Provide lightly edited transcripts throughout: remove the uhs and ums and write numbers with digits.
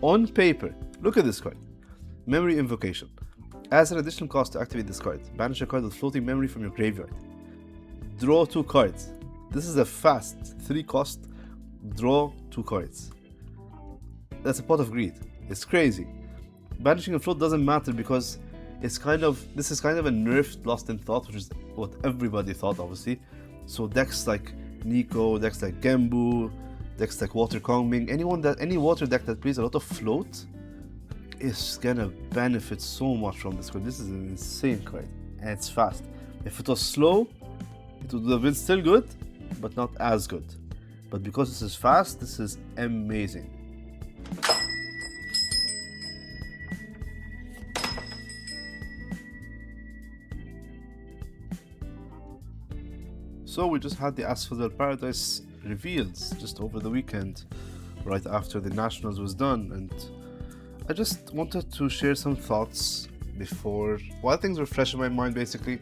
On paper, look at this card. Memory Invocation. As an additional cost to activate this card, banish a card with floating memory from your graveyard. Draw 2 cards. This is a fast 3 cost, draw 2 cards. That's a pot of greed. It's crazy. Banishing a float doesn't matter because this is kind of a nerfed Lost in Thought, which is what everybody thought, obviously. So decks like Nico, decks like Gembu, decks like Water Kongming, any water deck that plays a lot of float is gonna benefit so much from this card. This is an insane card, and it's fast. If it was slow, it would have been still good, but not as good. But because this is fast, this is amazing. So we just had the Asphodel Paradise reveals just over the weekend, right after the Nationals was done, and I just wanted to share some thoughts before, while things were fresh in my mind basically.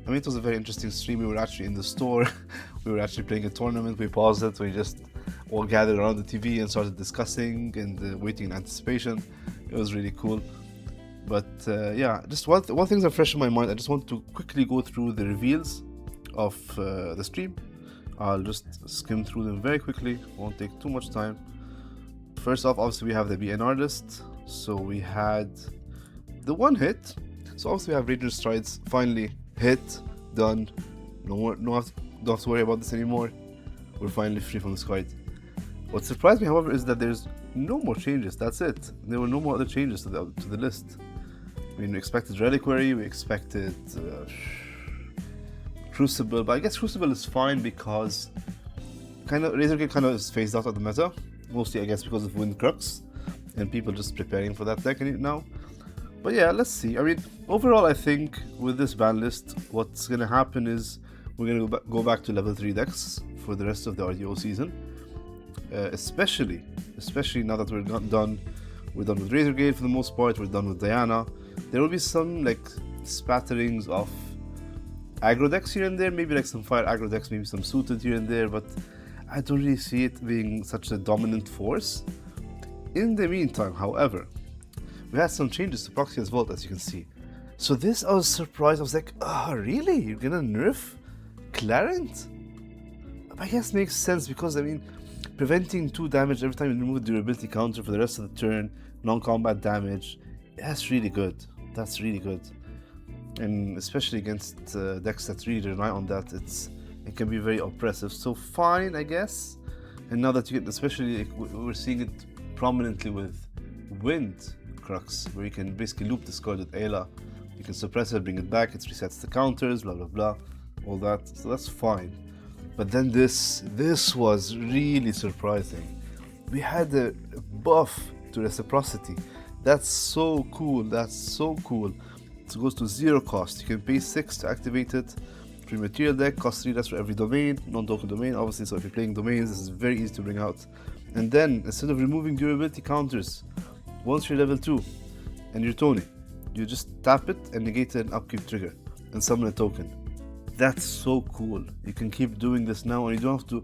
I mean, it was a very interesting stream. We were actually in the store, we were actually playing a tournament, we paused it, we just all gathered around the TV and started discussing and waiting in anticipation. It was really cool. But yeah, just while things are fresh in my mind, I just want to quickly go through the reveals of the stream. I'll just skim through them very quickly, won't take too much time. First off, obviously we have the BNR list. So we had the one hit. So obviously we have Ranger Strides finally hit, done. Don't have to worry about this anymore. We're finally free from this card. What surprised me, however, is that there's no more changes. That's it. There were no more other changes to the list. I mean, we expected Reliquary, we expected Crucible, but I guess Crucible is fine because Razorgate kind of is phased out of the meta, mostly I guess because of Wind Crux and people just preparing for that deck now. But yeah, let's see. I mean, overall I think with this ban list, what's gonna happen is we're gonna go back to level 3 decks for the rest of the RDO season. Especially now that we're done with Razorgate for the most part, we're done with Diana. There will be some like spatterings of aggro decks here and there, maybe like some fire aggro decks, maybe some suited here and there, but I don't really see it being such a dominant force. In the meantime, however, we had some changes to Proxy's Vault, as you can see. So this, I was surprised. I was like, oh really? You're gonna nerf Clarent? I guess makes sense because, I mean, preventing 2 damage every time you remove a durability counter for the rest of the turn, non-combat damage, that's really good. That's really good. And especially against decks that really rely on that, it can be very oppressive. So fine, I guess. And now that you get, especially like, we're seeing it prominently with Wind Crux, where you can basically loop this card with Ayla. You can suppress it, bring it back, it resets the counters, blah blah blah, all that. So that's fine. But then this was really surprising. We had a buff to Reciprocity. That's so cool. That's so cool. It goes to 0 cost. You can pay 6 to activate it. For your material deck, costs 3 less for every domain, non-token domain, obviously. So if you're playing domains, this is very easy to bring out. And then, instead of removing durability counters, once you're level 2 and you're Tony, you just tap it and negate an upkeep trigger and summon a token. That's so cool. You can keep doing this now, and you don't have to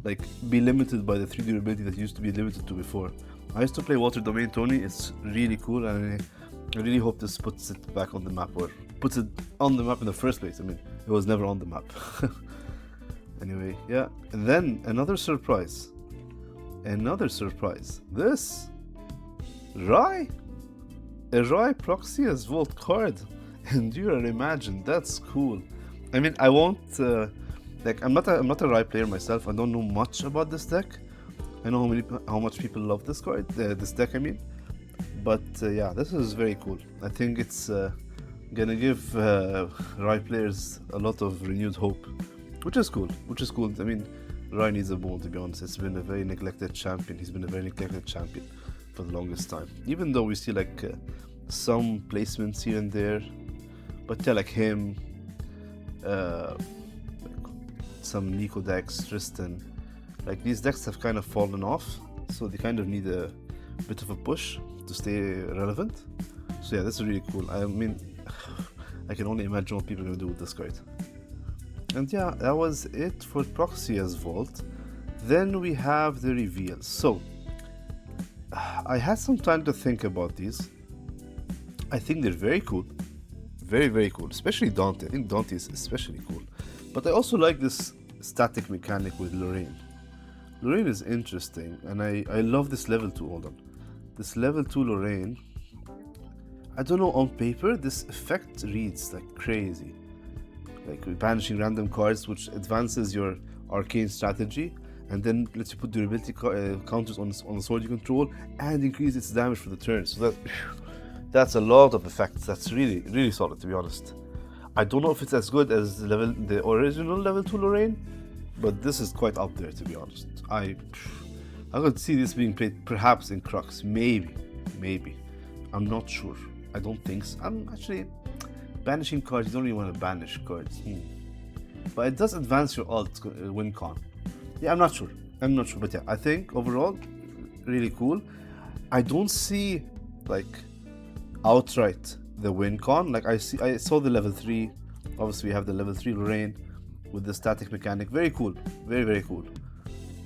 like be limited by the 3 durability that you used to be limited to before. I used to play Water Domain Tony. It's really cool, and I really hope this puts it back on the map, or puts it on the map in the first place. I mean, it was never on the map. Anyway, yeah. And then another surprise. This Rai, a Rai Proxia's Vault card. Endure or Imagine. That's cool. I mean, I won't I'm not a Rai player myself. I don't know much about this deck. I know how much people love this card, this deck. I mean, but yeah, this is very cool. I think it's gonna give Rai players a lot of renewed hope, which is cool. I mean, Rai needs a bone, to be honest. It's been a very neglected champion. He's been a very neglected champion for the longest time. Even though we see like some placements here and there, but yeah, like him, like some Nico decks, Tristan, like these decks have kind of fallen off, so they kind of need a bit of a push to stay relevant. So yeah, this is really cool. I mean, I can only imagine what people are gonna do with this card. And yeah, that was it for Proxia's Vault. Then we have the reveals. So I had some time to think about these. I think they're very cool. Very, very cool. Especially Dante. I think Dante is especially cool. But I also like this static mechanic with Lorraine. Lorraine is interesting, and I love this level 2. Hold on. This level 2 Lorraine, I don't know, on paper, this effect reads like crazy. Like banishing random cards, which advances your arcane strategy, and then lets you put durability counters on the sword you control, and increase its damage for the turn. So that's a lot of effects. That's really, really solid, to be honest. I don't know if it's as good as the original level 2 Lorraine, but this is quite up there, to be honest. I could see this being played perhaps in Crux, maybe. I'm not sure. I don't think so. I'm actually banishing cards. You don't really want to banish cards, but it does advance your alt win con. Yeah, I'm not sure, but yeah, I think overall really cool. I don't see like outright the win con. Like I saw the level 3. Obviously we have the level 3 Lorraine with the static mechanic. Very cool, very, very cool.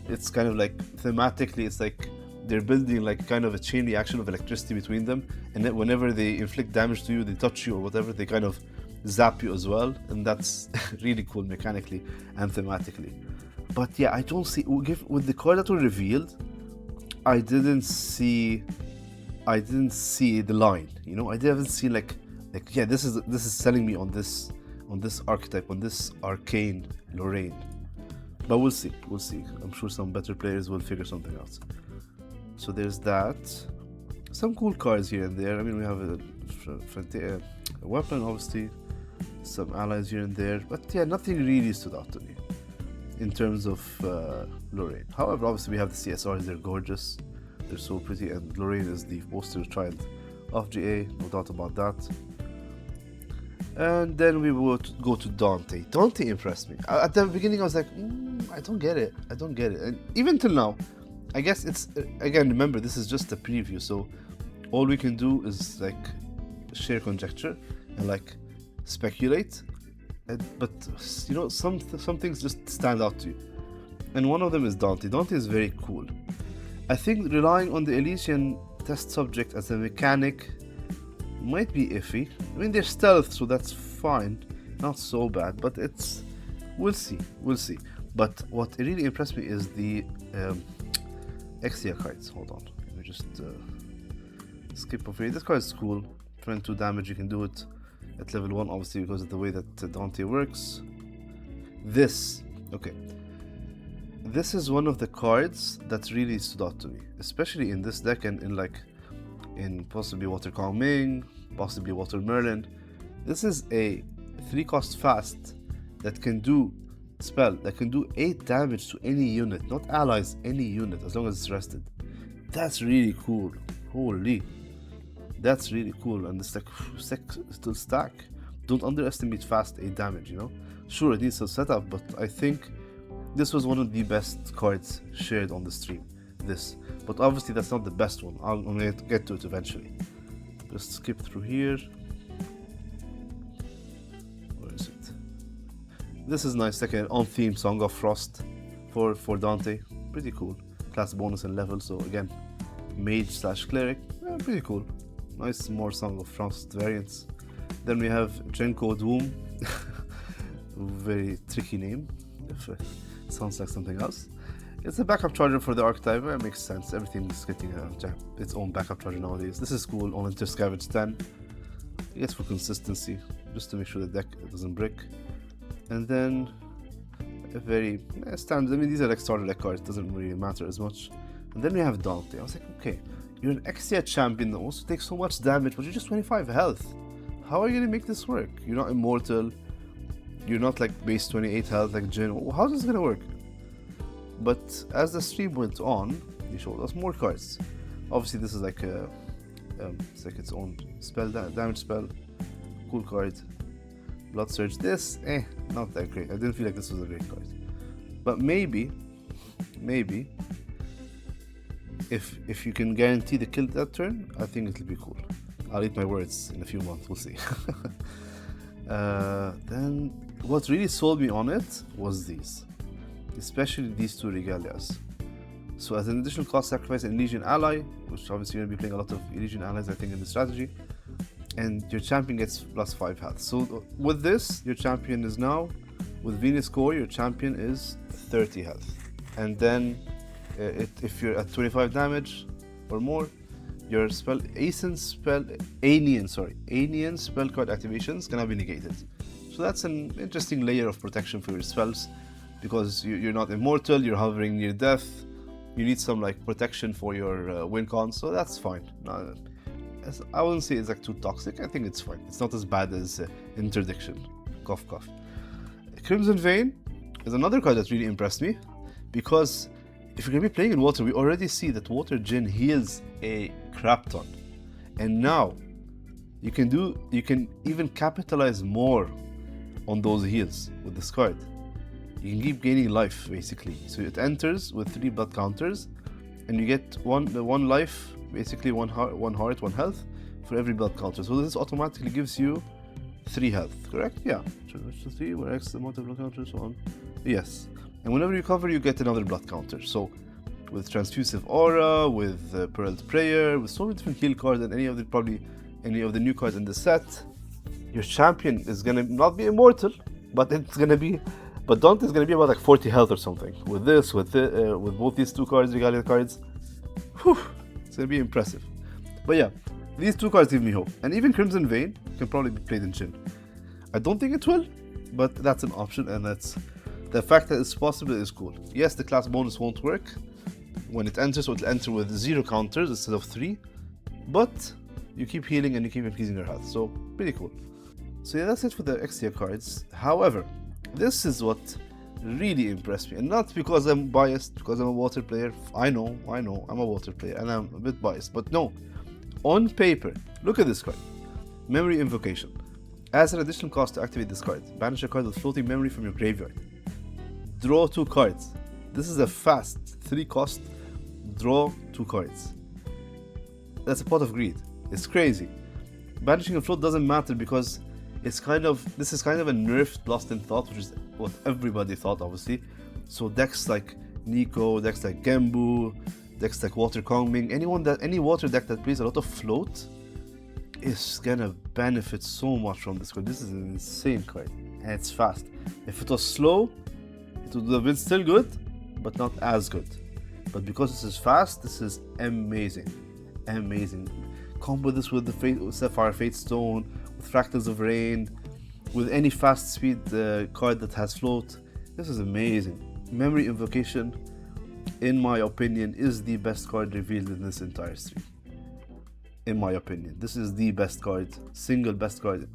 It's kind of like thematically, it's like they're building like kind of a chain reaction of electricity between them, and then whenever they inflict damage to you, they touch you or whatever, they kind of zap you as well, and that's really cool mechanically and thematically. But yeah, I don't see, with the card that were revealed, I didn't see the line, you know. I didn't see like yeah, this is selling me on this archetype, on this arcane Lorraine. But we'll see. I'm sure some better players will figure something out. So there's that. Some cool cards here and there. I mean, we have a weapon, obviously, some allies here and there, but yeah, nothing really stood out to me in terms of Lorraine. However, obviously we have the CSRs. They're gorgeous. They're so pretty, and Lorraine is the poster child of GA, no doubt about that. And then we would go to Dante. Dante impressed me. At the beginning I was like, I don't get it. And even till now, I guess it's, again, remember, this is just a preview, so all we can do is like share conjecture and like speculate. But you know, some things just stand out to you. And one of them is Dante. Dante is very cool. I think relying on the Elysian test subject as a mechanic might be iffy. I mean, they're stealth, so that's fine, not so bad, but we'll see. But what really impressed me is the Exia cards. Hold on, let me just skip over here. This card is cool. 22 damage, you can do it at level 1, obviously, because of the way that Dante works. This is one of the cards that really stood out to me, especially in this deck, and in possibly Water Calming, possibly Water Merlin. This is a 3-cost fast that can do 8 damage to any unit, not allies, any unit, as long as it's rested. That's really cool. Holy, that's really cool. And it's like still stack. Don't underestimate fast 8 damage, you know. Sure, it needs a setup, but I think this was one of the best cards shared on the stream. But obviously that's not the best one. I'm gonna get to it eventually. Just skip through here. Where is it? This is nice, like an on-theme Song of Frost for Dante. Pretty cool. Class bonus and level, so again, mage/cleric. Pretty cool. Nice, more Song of Frost variants. Then we have Genko Doom. Very tricky name. If it sounds like something else. It's a backup charger for the archetype. It makes sense. Everything is getting its own backup charger nowadays. This is cool on Interscavenge 10. I guess for consistency, just to make sure the deck doesn't brick. And then a very standard. I mean, these are like starter deck cards. It doesn't really matter as much. And then we have Dante. I was like, okay, you're an Exia champion that also takes so much damage, but you're just 25 health. How are you gonna make this work? You're not immortal. You're not like base 28 health like Jin. How's this gonna work? But as the stream went on, they showed us more cards. Obviously, this is like it's like its own spell, damage spell. Cool card. Blood Surge. This, not that great. I didn't feel like this was a great card. But maybe, if you can guarantee the kill that turn, I think it'll be cool. I'll eat my words in a few months. We'll see. Then what really sold me on it was these. Especially these two regalias. So as an additional cost, sacrifice an Elysian ally, which obviously you're going to be playing a lot of Elysian allies, I think, in the strategy. And your champion gets plus 5 health. So with this, your champion is now, with Venus Core, your champion is 30 health. And then if you're at 25 damage or more, your alien spell card activations can be negated. So that's an interesting layer of protection for your spells, because you're not immortal, you're hovering near death, you need some like protection for your win con, so that's fine. I wouldn't say it's like too toxic. I think it's fine. It's not as bad as Interdiction. Cough cough. Crimson Vein is another card that really impressed me, because if you're gonna be playing in water, we already see that Water Djinn heals a crap ton, and now you can even capitalize more on those heals with this card. You can keep gaining life basically. So it enters with 3 blood counters, and you get one life, basically one heart, 1 health for every blood counter. So this automatically gives you 3 health, correct? Yeah. So 3, where X the amount of blood counters, so on. Yes. And whenever you cover, you get another blood counter. So with Transfusive Aura, with Pearled Prayer, with so many different heal cards, and any of the new cards in the set, your champion is gonna not be immortal, but Dante is gonna be about like 40 health or something. With this, with both these 2 cards, Regalia cards, whew, it's gonna be impressive. But yeah, these 2 cards give me hope. And even Crimson Vein can probably be played in Djinn. I don't think it will, but that's an option, and that's the fact that it's possible is cool. Yes, the class bonus won't work when it enters, so it'll enter with 0 counters instead of 3, but you keep healing and you keep increasing your health, so pretty cool. So yeah, that's it for the Exia cards. However, this is what really impressed me, and not because I'm biased, because I'm a water player. I know, I'm a water player, and I'm a bit biased, but no. On paper, look at this card. Memory Invocation. As an additional cost to activate this card, banish a card with floating memory from your graveyard. Draw 2 cards. This is a fast 3 cost, draw 2 cards. That's a pot of greed. It's crazy. Banishing a float doesn't matter, because this is kind of a nerfed Lost in Thought, which is what everybody thought, obviously. So decks like Nico, decks like Gembu, decks like Water Kongming, any water deck that plays a lot of float is gonna benefit so much from this card. This is an insane card, and it's fast. If it was slow, it would have been still good, but not as good. But because this is fast, this is amazing. Combo this with the Sapphire Fate Stone, with Fractals of Rain, with any fast speed card that has float. This is amazing. Memory Invocation, in my opinion, is the best card revealed in this entire stream. In my opinion, this is the best card, single best card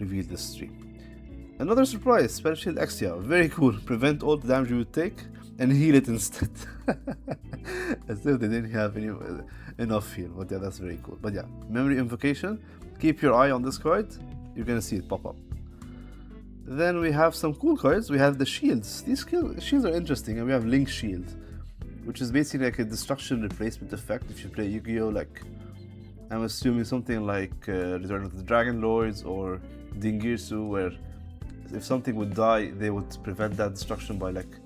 revealed this stream. Another surprise, Spell Shield Exia, very cool. Prevent all the damage you would take and heal it instead. As if they didn't have enough heal, but yeah, that's very cool. But yeah, Memory Invocation, keep your eye on this card, you're gonna see it pop up. Then we have some cool cards. We have the shields. These shields are interesting, and we have Link Shield, which is basically like a destruction replacement effect. If you play Yu-Gi-Oh, like I'm assuming something like Return of the Dragon Lords or Dingirsu, where if something would die, they would prevent that destruction by like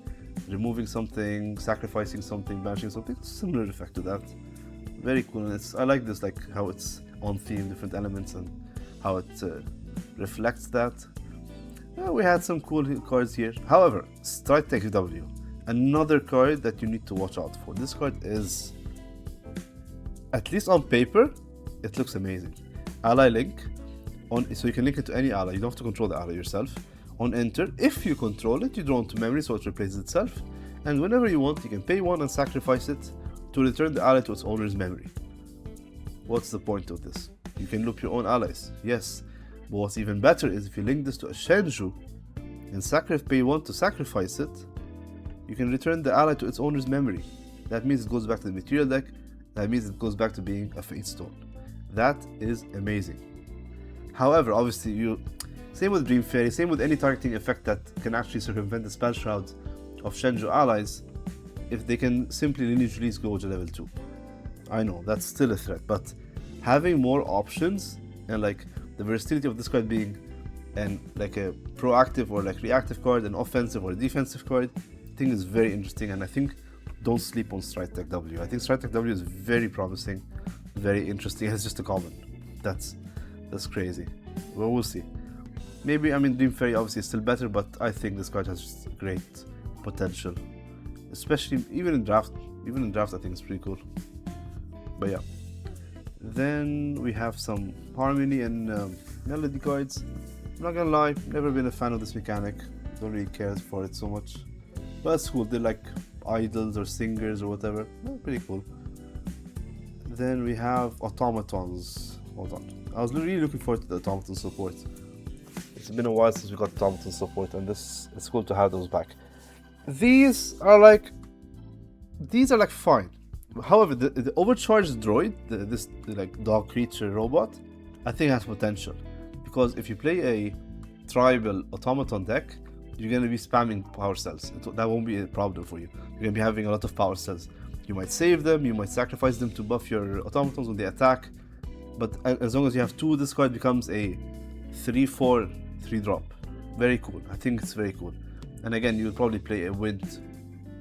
removing something, sacrificing something, banishing something. Similar effect to that. Very cool, and I like this, like how it's on theme, different elements, and how it reflects that. We had some cool cards here. However, Strike Tech W, another card that you need to watch out for. This card is, at least on paper, it looks amazing. Ally Link, so you can link it to any ally. You don't have to control the ally yourself. On enter, if you control it, you draw into memory, so it replaces itself. And whenever you want, you can pay 1 and sacrifice it to return the ally to its owner's memory. What's the point of this? You can loop your own allies, yes. But what's even better is if you link this to a Shenju and pay 1 to sacrifice it, you can return the ally to its owner's memory. That means it goes back to the material deck. That means it goes back to being a Fate Stone. That is amazing. However, obviously, same with Dream Fairy, same with any targeting effect that can actually circumvent the spell shroud of Shenju allies, if they can simply lineage release go to level 2. I know, that's still a threat, but having more options and like the versatility of this card being like a proactive or like reactive card, an offensive or a defensive card, I think is very interesting, and I think don't sleep on Strike Tech W. I think Strike Tech W is very promising, very interesting. It's just a common. That's crazy. Well, we'll see. Maybe, I mean, Dream Fairy obviously is still better, but I think this card has just great potential. Especially, even in draft, I think it's pretty cool. But yeah. Then we have some Harmony and Melody cards. I'm not gonna lie, never been a fan of this mechanic. Don't really care for it so much. But it's cool, they're like idols or singers or whatever. Pretty cool. Then we have automatons. Hold on. I was really looking forward to the automaton support. It's been a while since we got automaton support, and it's cool to have those back. These are like fine. However, the overcharged droid, this like dog creature robot, I think has potential. Because if you play a tribal automaton deck, you're going to be spamming power cells. That won't be a problem for you. You're going to be having a lot of power cells. You might save them, you might sacrifice them to buff your automatons when they attack. But as long as you have two, this card becomes a 3/4 3-drop. Very cool. I think it's very cool. And again, you'll probably play a wind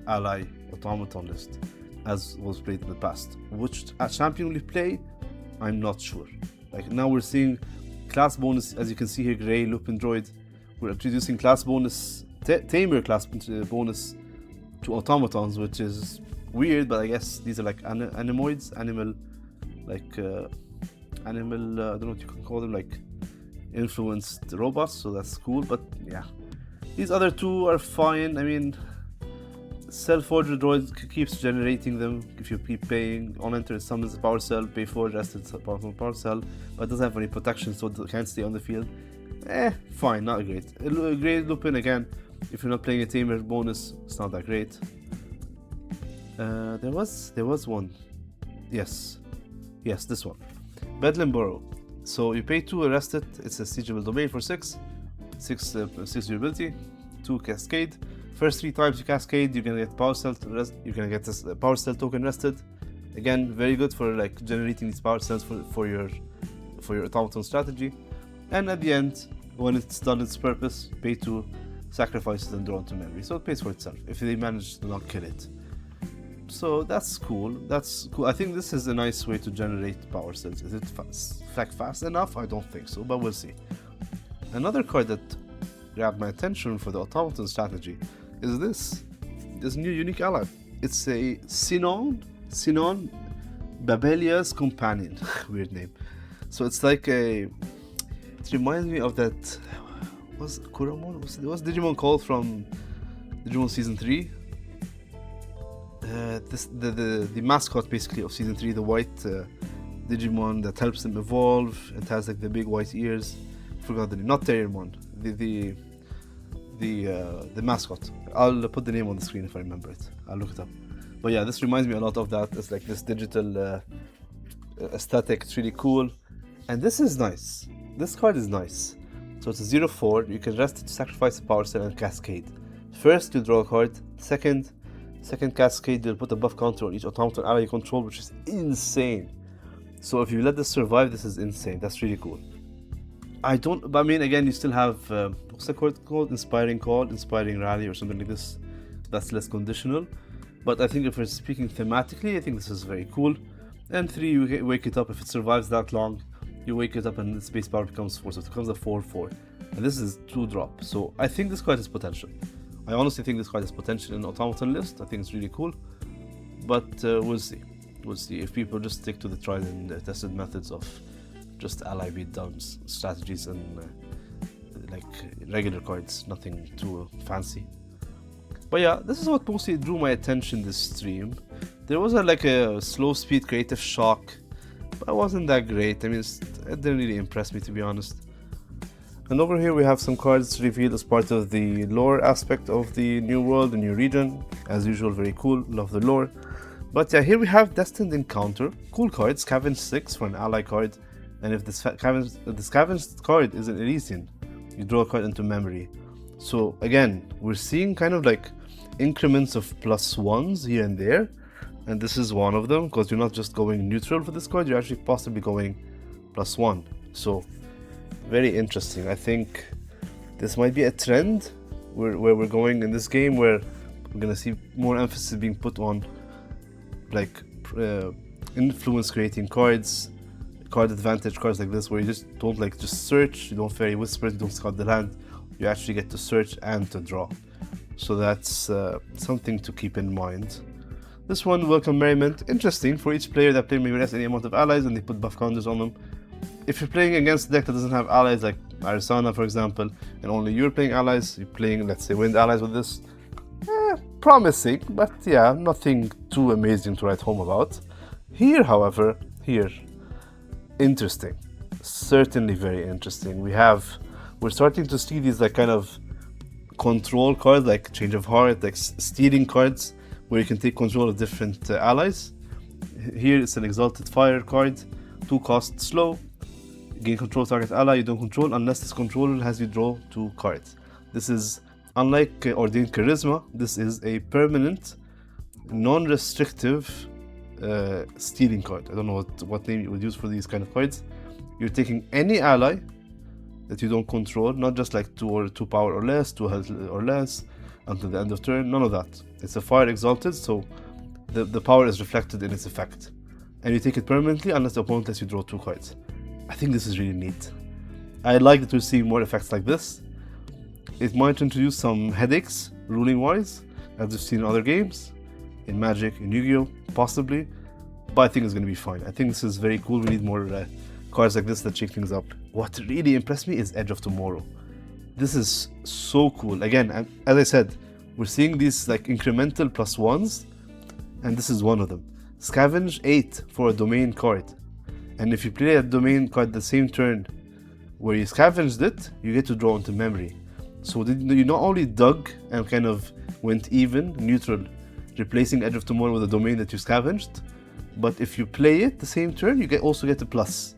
ally automaton list, as was played in the past. Which champion will you play? I'm not sure. Like now we're seeing class bonus, as you can see here, Grey Lupin Droid. We're introducing class bonus, Tamer class bonus to automatons, which is weird, but I guess these are like animoids, animal, like I don't know what you can call them, like influenced robots, so that's cool. But yeah, these other two are fine. I mean, Self-Forger Droid keeps generating them if you keep paying. On enter, it summons a power cell, pay 4, rest it's a power cell, but it doesn't have any protection, so it can't stay on the field. Fine, not great. A great Lupin, again, if you're not playing a Tamer bonus, it's not that great. There was one. Yes, this one. Bedlam Burrow. So you pay 2, arrest it. It's a siegeable domain for 6 durability, 2 cascade. First 3 times you cascade, you're gonna get power cell to rest. You're gonna get this power cell token rested. Again, very good for like generating these power cells for your automaton strategy. And at the end, when it's done its purpose, pay 2, sacrifice it and draw into memory. So it pays for itself if they manage to not kill it. So that's cool. I think this is a nice way to generate power cells. Is it fast enough? I don't think so, but we'll see. Another card that grabbed my attention for the automaton strategy is this new unique ally. It's a Sinon Babelia's companion. Weird name. So it's like it reminds me of that. Was Kuramon? What's Digimon called from Digimon Season 3? The mascot basically of Season 3, the white Digimon that helps them evolve. It has like the big white ears. Forgot the name. Not Terriermon. The mascot. I'll put the name on the screen if I remember it. I'll look it up. But yeah, this reminds me a lot of that. It's like this digital aesthetic. It's really cool. And this is nice. This card is nice. So it's a 0/4. You can rest it to sacrifice a power cell and cascade. First, you draw a card. Second cascade, you'll put a buff counter on each automaton ally you control, which is insane. So if you let this survive, this is insane. That's really cool. I mean, again, you still have, what's the card called? Inspiring Call, Inspiring Rally, or something like this. That's less conditional. But I think if we're speaking thematically, I think this is very cool. And 3, you wake it up. If it survives that long, you wake it up and its base power becomes 4, so it becomes a 4/4. And this is 2-drop. So I think this card has potential. I honestly think this card has potential in the automaton list. I think it's really cool. But we'll see. We'll see if people just stick to the tried and tested methods of just ally beatdowns, strategies, and like regular cards, nothing too fancy. But yeah, this is what mostly drew my attention this stream. There was like a slow speed creative shock, but it wasn't that great. I mean, it didn't really impress me, to be honest. And over here we have some cards revealed as part of the lore aspect of the new world, the new region. As usual, very cool, love the lore. But yeah, here we have Destined Encounter. Cool card, Scavenge 6 for an ally card. And if the Scavenged card is an Elysian, you draw a card into memory. So again, we're seeing kind of like increments of +1s here and there. And this is one of them, because you're not just going neutral for this card, you're actually possibly going +1. So very interesting. I think this might be a trend where we're going in this game, where We're gonna see more emphasis being put on like influence creating cards, card advantage cards like this, where you just don't like just search, you don't fairy whisper, you don't scout the land, you actually get to search and to draw. So that's something to keep in mind. This one, Welcome Merriment, interesting. For each player that player may rest any amount of allies and they put buff counters on them. If you're playing against a deck that doesn't have allies, like Arisana for example, and only you're playing allies, you're playing, let's say, wind allies with this, promising, but yeah, nothing too amazing to write home about. Here, however, interesting. Certainly very interesting. We're starting to see these like kind of control cards, like Change of Heart, like stealing cards, where you can take control of different allies. Here it's an Exalted Fire card, 2 cost slow, gain control of target ally you don't control unless this controller has you draw 2 cards. This is, unlike Ordained Charisma, this is a permanent, non-restrictive stealing card. I don't know what name you would use for these kind of cards. You're taking any ally that you don't control, not just like 2 power or less, 2 health or less, until the end of turn, none of that. It's a Fire Exalted, so the power is reflected in its effect. And you take it permanently unless the opponent lets you draw 2 cards. I think this is really neat. I like that we're seeing more effects like this. It might introduce some headaches, ruling-wise, as we've seen in other games, in Magic, in Yu-Gi-Oh, possibly, but I think it's going to be fine. I think this is very cool. We need more cards like this that shake things up. What really impressed me is Edge of Tomorrow. This is so cool. Again, as I said, we're seeing these like incremental +1s, and this is one of them. Scavenge 8 for a domain card. And if you play a domain card the same turn where you scavenged it, you get to draw into memory. So you not only dug and kind of went even, neutral, replacing Edge of Tomorrow with a domain that you scavenged, but if you play it the same turn, you also get a plus.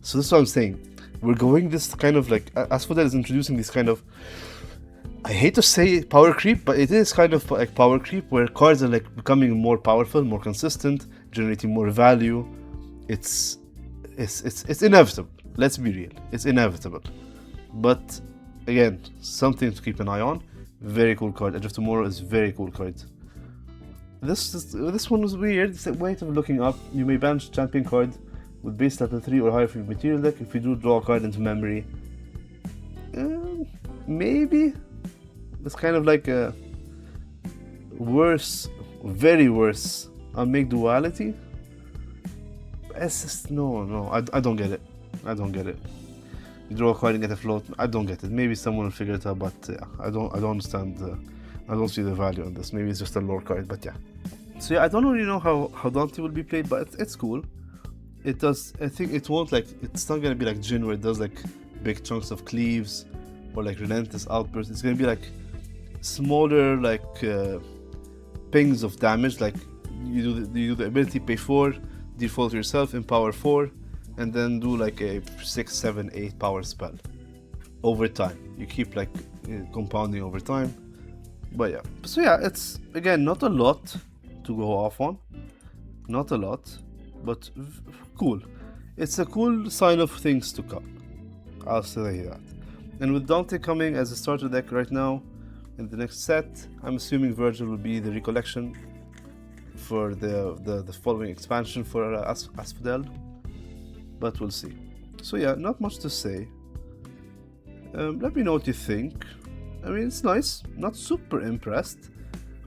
So this is what I'm saying. We're going this kind of like, Asphodel is introducing this kind of, I hate to say power creep, but it is kind of like power creep where cards are like becoming more powerful, more consistent, generating more value. It's inevitable. Let's be real. It's inevitable. But again, something to keep an eye on. Very cool card. Edge of Tomorrow is very cool card. This one was weird. It's a way of looking up. You may banish champion card with base level 3 or higher for your material deck if you do draw a card into memory. Maybe. It's kind of like a worse, very worse Unmake Duality. It's just, no, I don't get it. I don't get it. You draw a card and get a float. I don't get it. Maybe someone will figure it out, but I don't understand. I don't see the value in this. Maybe it's just a lore card, but yeah. So yeah, I don't really know how Dante will be played, but it's cool. It does. I think it won't like. It's not gonna be like Jin where it does like big chunks of cleaves or like relentless outbursts. It's gonna be like smaller like pings of damage. Like you do the ability, pay 4, default yourself, empower 4, and then do like a 6, 7, 8 power spell over time. You keep like compounding over time. But yeah, so yeah, it's again not a lot to go off on, not a lot, but cool. It's a cool sign of things to come, I'll say that. And with Dante coming as a starter deck right now in the next set, I'm assuming Virgil will be the recollection for the following expansion for Asphodel, but we'll see. So yeah, not much to say. Let me know what you think. I mean, it's nice, not super impressed.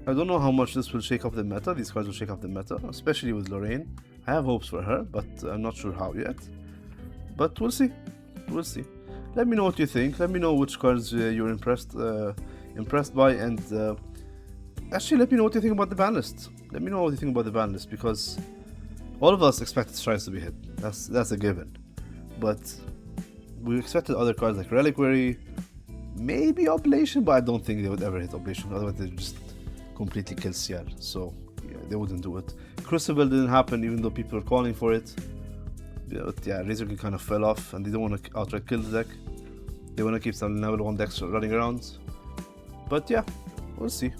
I don't know how much this will shake up the meta. These cards will shake up the meta, especially with Lorraine. I have hopes for her, but I'm not sure how yet. But we'll see. We'll see. Let me know what you think. Let me know which cards you're impressed by, and actually let me know what you think about the ban list. Let me know what you think about the ban list, because all of us expected Shrines to be hit. That's a given. But we expected other cards like Reliquary, maybe Oblation, but I don't think they would ever hit Oblation. Otherwise they just completely kill Ciel. So yeah, they wouldn't do it. Crucible didn't happen, even though people were calling for it. But yeah, Razorkin kind of fell off, and they don't want to outright kill the deck. They want to keep some level 1 decks running around. But yeah, we'll see.